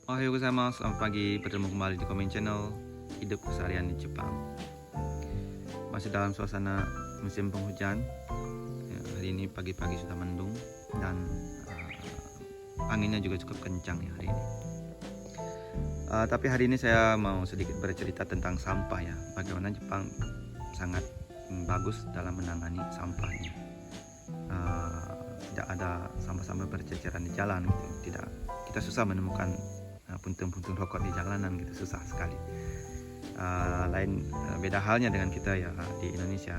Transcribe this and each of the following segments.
Ohayou gozaimasu, selamat pagi, bertemu kembali di Komen Channel Hidup Keseharian di Jepang. Masih dalam suasana musim penghujan ya, hari ini pagi-pagi sudah mendung dan anginnya juga cukup kencang ya hari ini. Tapi hari ini saya mau sedikit bercerita tentang sampah ya, bagaimana Jepang sangat bagus dalam menangani sampahnya. Tidak ada sampah-sampah berceceran di jalan gitu. Tidak, kita susah menemukan puntung-puntung rokok di jalanan gitu, susah sekali. Beda halnya dengan kita ya di Indonesia.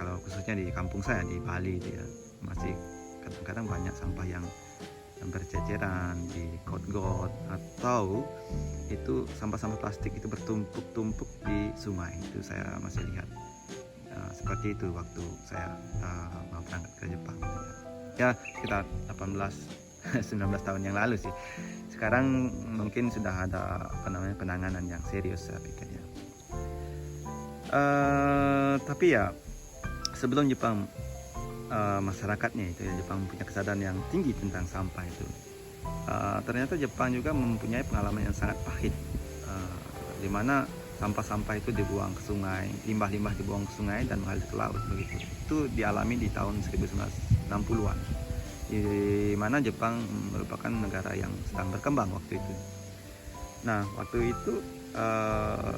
Kalau khususnya di kampung saya di Bali itu ya, masih kadang-kadang banyak sampah yang berceceran di got-got, atau itu sampah-sampah plastik itu bertumpuk-tumpuk di sungai. Itu saya masih lihat seperti itu waktu saya mau berangkat ke Jepang ya sekitar 18-19 tahun yang lalu sih. Sekarang mungkin sudah ada penanganan yang serius saya pikirnya. Tapi ya sebelum Jepang masyarakatnya itu ya, Jepang punya kesadaran yang tinggi tentang sampah itu. Ternyata Jepang juga mempunyai pengalaman yang sangat pahit, di mana sampah-sampah itu dibuang ke sungai, limbah-limbah dibuang ke sungai dan mengalir ke laut begitu. Itu dialami di tahun 1960-an, di mana Jepang merupakan negara yang sedang berkembang waktu itu. Nah, waktu itu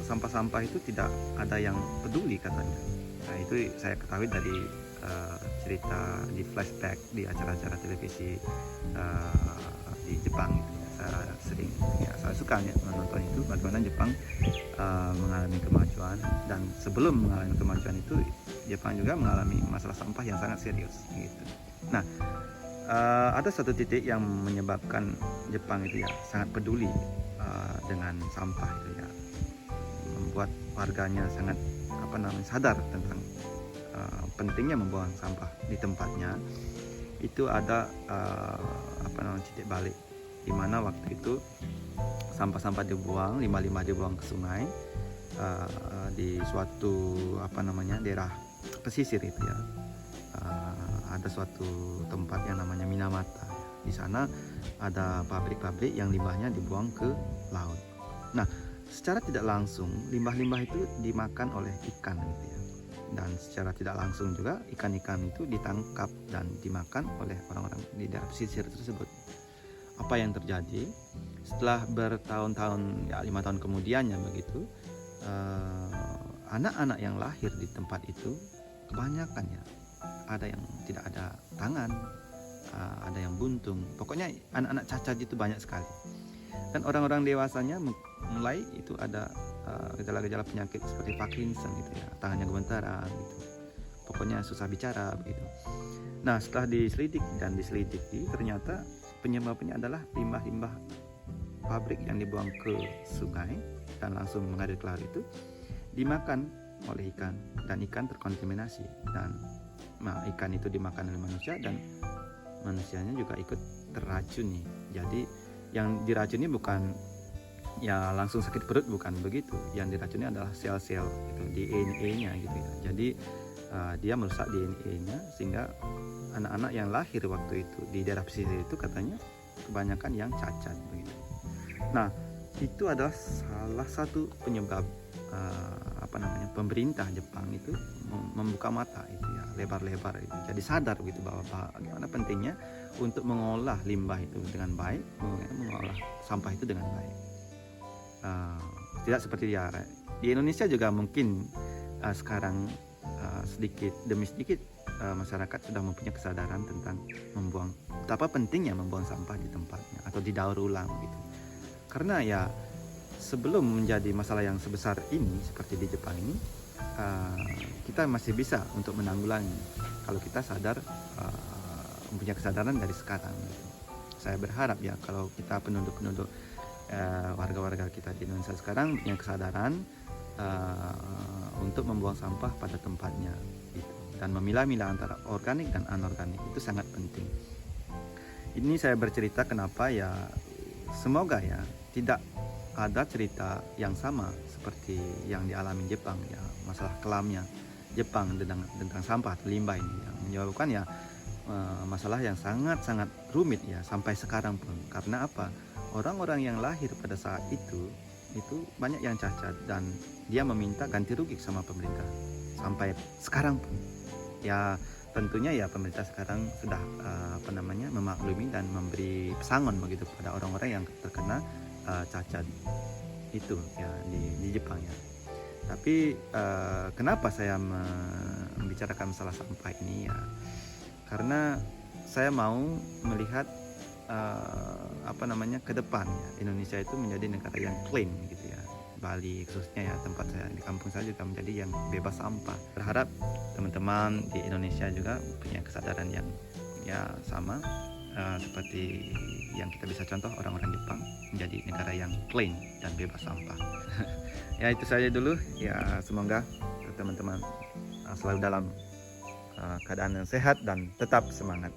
sampah-sampah itu tidak ada yang peduli katanya. Nah, itu saya ketahui dari cerita di flashback di acara-acara televisi di Jepang gitu. Saya suka menonton itu, bagaimana Jepang mengalami kemajuan, dan sebelum mengalami kemajuan itu Jepang juga mengalami masalah sampah yang sangat serius gitu. Nah, ada satu titik yang menyebabkan Jepang itu ya sangat peduli dengan sampah itu ya, membuat warganya sangat sadar tentang pentingnya membuang sampah di tempatnya. Itu ada titik balik di mana waktu itu sampah-sampah dibuang, limbah-limbah dibuang ke sungai di suatu daerah pesisir itu ya. Ada suatu tempat yang namanya Minamata. Di sana ada pabrik-pabrik yang limbahnya dibuang ke laut. Nah, secara tidak langsung limbah-limbah itu dimakan oleh ikan gitu ya. Dan secara tidak langsung juga ikan-ikan itu ditangkap dan dimakan oleh orang-orang di daerah pesisir tersebut. Apa yang terjadi setelah bertahun-tahun ya 5 tahun kemudiannya begitu, anak-anak yang lahir di tempat itu kebanyakannya ada yang tidak ada tangan, ada yang buntung, pokoknya anak-anak cacat itu banyak sekali. Dan orang-orang dewasanya mulai itu ada gejala-gejala penyakit seperti Parkinson gitu ya, tangannya gemetaran gitu, pokoknya susah bicara begitu. Nah, setelah diselidiki ternyata penyebabnya adalah limbah-limbah pabrik yang dibuang ke sungai dan langsung mengalir ke laut itu dimakan oleh ikan, dan ikan terkontaminasi, dan ikan itu dimakan oleh manusia dan manusianya juga ikut terracuni. Jadi yang diracuni bukan ya langsung sakit perut, bukan begitu. Yang diracuni adalah sel-sel gitu, DNA-nya gitu ya. Jadi dia merusak DNA-nya sehingga anak-anak yang lahir waktu itu di daerah pesisir itu katanya kebanyakan yang cacat begitu. Nah, itu adalah salah satu penyebab pemerintah Jepang itu membuka mata itu ya, lebar-lebar itu. Jadi sadar gitu bahwa bagaimana pentingnya untuk mengolah limbah itu dengan baik, mengolah sampah itu dengan baik. Tidak seperti di Indonesia juga mungkin sekarang sedikit demi sedikit masyarakat sudah mempunyai kesadaran tentang betapa pentingnya membuang sampah di tempatnya atau didaur ulang gitu. Karena ya sebelum menjadi masalah yang sebesar ini seperti di Jepang ini, kita masih bisa untuk menanggulangi kalau kita sadar, mempunyai kesadaran dari sekarang gitu. Saya berharap ya kalau kita penduduk-penduduk warga-warga kita di Indonesia sekarang punya kesadaran untuk membuang sampah pada tempatnya gitu, dan memilah-milah antara organik dan anorganik itu sangat penting. Ini saya bercerita kenapa ya, semoga ya tidak ada cerita yang sama seperti yang dialami Jepang ya, masalah kelamnya Jepang tentang sampah atau limbah ini yang menyebabkan ya masalah yang sangat-sangat rumit ya sampai sekarang pun. Karena apa? orang-orang yang lahir pada saat itu banyak yang cacat dan dia meminta ganti rugi sama pemerintah sampai sekarang pun. Ya tentunya ya pemerintah sekarang sudah memaklumi dan memberi pesangon begitu pada orang-orang yang terkena cacat itu ya di Jepang ya. Tapi kenapa saya membicarakan masalah sampah ini ya? Karena saya mau melihat ke depan ya, Indonesia itu menjadi negara yang clean gitu ya. Bali khususnya ya, tempat saya di kampung saya juga menjadi yang bebas sampah. Berharap teman-teman di Indonesia juga punya kesadaran yang ya sama seperti yang kita bisa contoh orang-orang Jepang menjadi negara yang clean dan bebas sampah. Ya itu saja dulu ya, semoga teman-teman selalu dalam keadaan yang sehat dan tetap semangat.